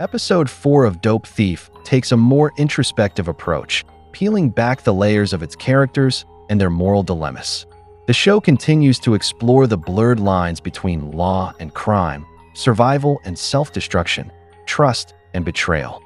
Episode 4 of Dope Thief takes a more introspective approach, peeling back the layers of its characters and their moral dilemmas. The show continues to explore the blurred lines between law and crime, survival and self-destruction, trust and betrayal.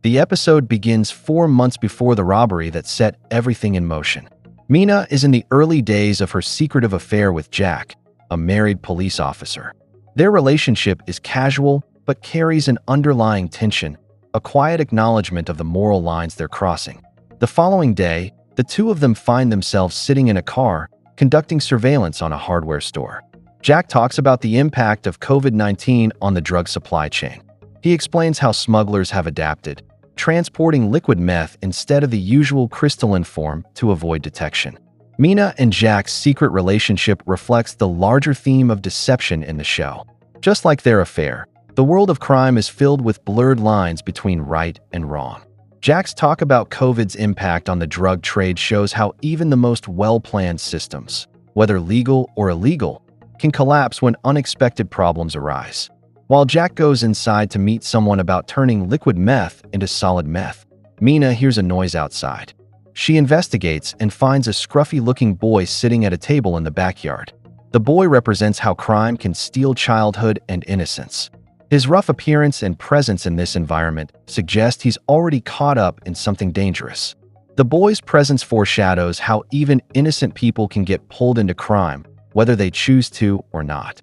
The episode begins 4 months before the robbery that set everything in motion. Mina is in the early days of her secretive affair with Jack, a married police officer. Their relationship is casual but carries an underlying tension, a quiet acknowledgement of the moral lines they're crossing. The following day, the two of them find themselves sitting in a car, conducting surveillance on a hardware store. Jack talks about the impact of COVID-19 on the drug supply chain. He explains how smugglers have adapted, transporting liquid meth instead of the usual crystalline form to avoid detection. Mina and Jack's secret relationship reflects the larger theme of deception in the show. Just like their affair, the world of crime is filled with blurred lines between right and wrong. Jack's talk about COVID's impact on the drug trade shows how even the most well-planned systems, whether legal or illegal, can collapse when unexpected problems arise. While Jack goes inside to meet someone about turning liquid meth into solid meth, Mina hears a noise outside. She investigates and finds a scruffy-looking boy sitting at a table in the backyard. The boy represents how crime can steal childhood and innocence. His rough appearance and presence in this environment suggest he's already caught up in something dangerous. The boy's presence foreshadows how even innocent people can get pulled into crime, whether they choose to or not.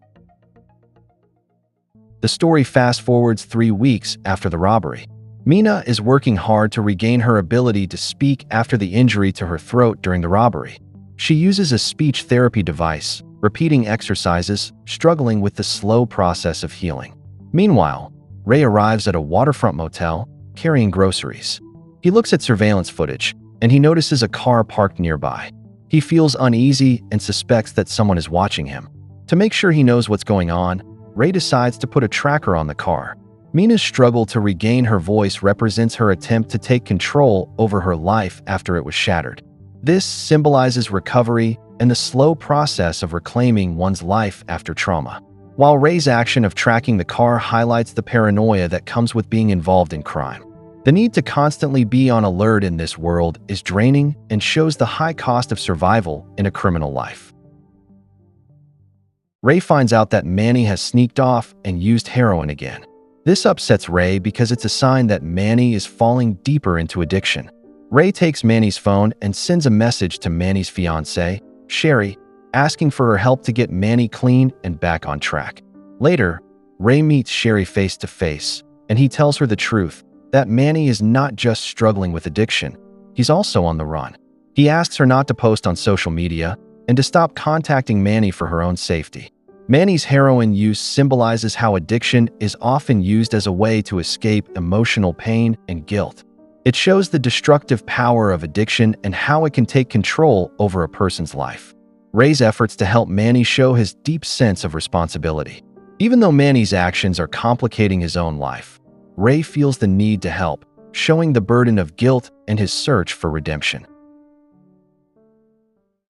The story fast-forwards 3 weeks after the robbery. Mina is working hard to regain her ability to speak after the injury to her throat during the robbery. She uses a speech therapy device, repeating exercises, struggling with the slow process of healing. Meanwhile, Ray arrives at a waterfront motel, carrying groceries. He looks at surveillance footage, and he notices a car parked nearby. He feels uneasy and suspects that someone is watching him. To make sure he knows what's going on, Ray decides to put a tracker on the car. Mina's struggle to regain her voice represents her attempt to take control over her life after it was shattered. This symbolizes recovery and the slow process of reclaiming one's life after trauma. While Ray's action of tracking the car highlights the paranoia that comes with being involved in crime. The need to constantly be on alert in this world is draining and shows the high cost of survival in a criminal life. Ray finds out that Manny has sneaked off and used heroin again. This upsets Ray because it's a sign that Manny is falling deeper into addiction. Ray takes Manny's phone and sends a message to Manny's fiancée, Sherry, asking for her help to get Manny clean and back on track. Later, Ray meets Sherry face to face, and he tells her the truth, that Manny is not just struggling with addiction, he's also on the run. He asks her not to post on social media and to stop contacting Manny for her own safety. Manny's heroin use symbolizes how addiction is often used as a way to escape emotional pain and guilt. It shows the destructive power of addiction and how it can take control over a person's life. Ray's efforts to help Manny show his deep sense of responsibility. Even though Manny's actions are complicating his own life, Ray feels the need to help, showing the burden of guilt and his search for redemption.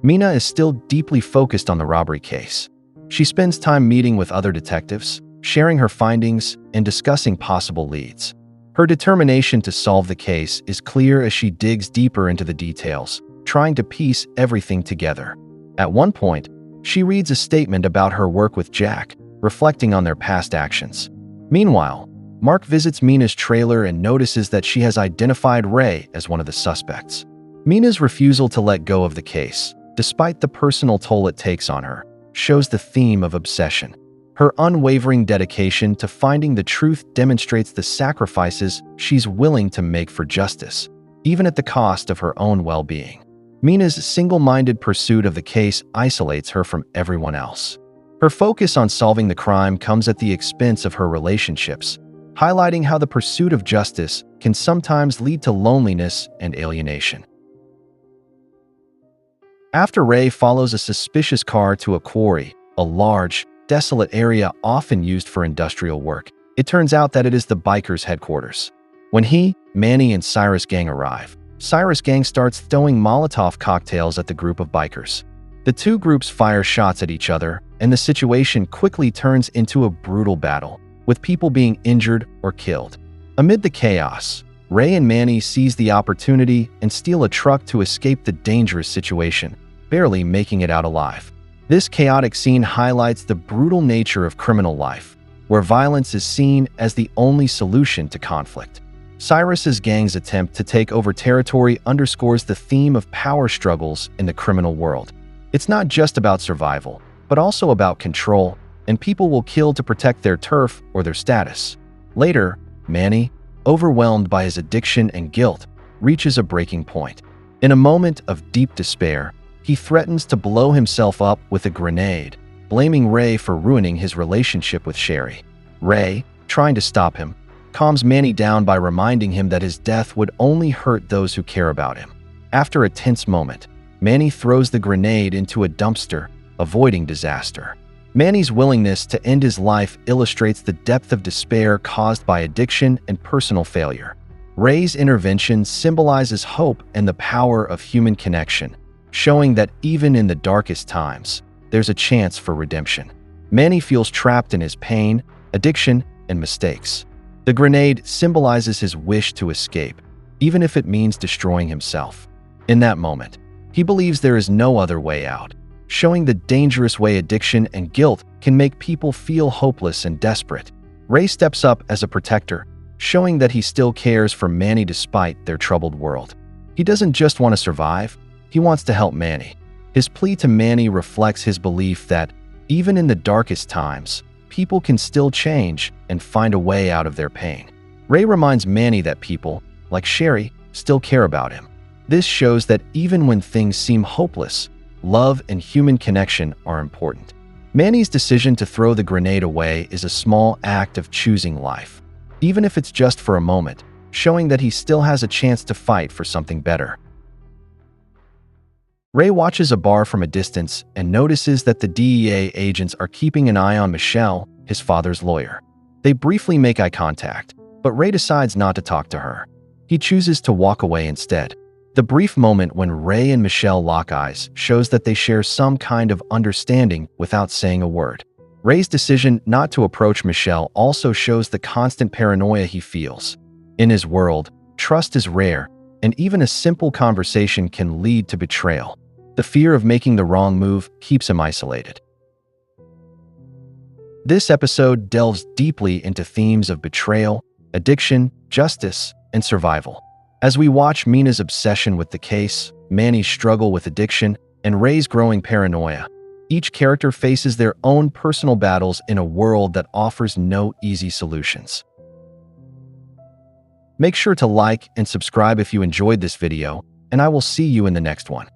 Mina is still deeply focused on the robbery case. She spends time meeting with other detectives, sharing her findings, and discussing possible leads. Her determination to solve the case is clear as she digs deeper into the details, trying to piece everything together. At one point, she reads a statement about her work with Jack, reflecting on their past actions. Meanwhile, Mark visits Mina's trailer and notices that she has identified Ray as one of the suspects. Mina's refusal to let go of the case, despite the personal toll it takes on her, shows the theme of obsession. Her unwavering dedication to finding the truth demonstrates the sacrifices she's willing to make for justice, even at the cost of her own well-being. Mina's single-minded pursuit of the case isolates her from everyone else. Her focus on solving the crime comes at the expense of her relationships, highlighting how the pursuit of justice can sometimes lead to loneliness and alienation. After Ray follows a suspicious car to a quarry, a large, desolate area often used for industrial work, it turns out that it is the bikers' headquarters. When he, Manny, and Cyrus Gang arrive, Cyrus Gang starts throwing Molotov cocktails at the group of bikers. The two groups fire shots at each other, and the situation quickly turns into a brutal battle. with people being injured or killed. Amid the chaos, Ray and Manny seize the opportunity and steal a truck to escape the dangerous situation, barely making it out alive. This chaotic scene highlights the brutal nature of criminal life, where violence is seen as the only solution to conflict. Cyrus's gang's attempt to take over territory underscores the theme of power struggles in the criminal world. It's not just about survival, but also about control, and people will kill to protect their turf or their status. Later, Manny, overwhelmed by his addiction and guilt, reaches a breaking point. In a moment of deep despair, he threatens to blow himself up with a grenade, blaming Ray for ruining his relationship with Sherry. Ray, trying to stop him, calms Manny down by reminding him that his death would only hurt those who care about him. After a tense moment, Manny throws the grenade into a dumpster, avoiding disaster. Manny's willingness to end his life illustrates the depth of despair caused by addiction and personal failure. Ray's intervention symbolizes hope and the power of human connection, showing that even in the darkest times, there's a chance for redemption. Manny feels trapped in his pain, addiction, and mistakes. The grenade symbolizes his wish to escape, even if it means destroying himself. In that moment, he believes there is no other way out, showing the dangerous way addiction and guilt can make people feel hopeless and desperate. Ray steps up as a protector, showing that he still cares for Manny despite their troubled world. He doesn't just want to survive, he wants to help Manny. His plea to Manny reflects his belief that, even in the darkest times, people can still change and find a way out of their pain. Ray reminds Manny that people, like Sherry, still care about him. This shows that even when things seem hopeless, love and human connection are important. Manny's decision to throw the grenade away is a small act of choosing life, even if it's just for a moment, showing that he still has a chance to fight for something better. Ray watches a bar from a distance and notices that the DEA agents are keeping an eye on Michelle, his father's lawyer. They briefly make eye contact, but Ray decides not to talk to her. He chooses to walk away instead. The brief moment when Ray and Michelle lock eyes shows that they share some kind of understanding without saying a word. Ray's decision not to approach Michelle also shows the constant paranoia he feels. In his world, trust is rare, and even a simple conversation can lead to betrayal. The fear of making the wrong move keeps him isolated. This episode delves deeply into themes of betrayal, addiction, justice, and survival. As we watch Mina's obsession with the case, Manny's struggle with addiction, and Ray's growing paranoia, each character faces their own personal battles in a world that offers no easy solutions. Make sure to like and subscribe if you enjoyed this video, and I will see you in the next one.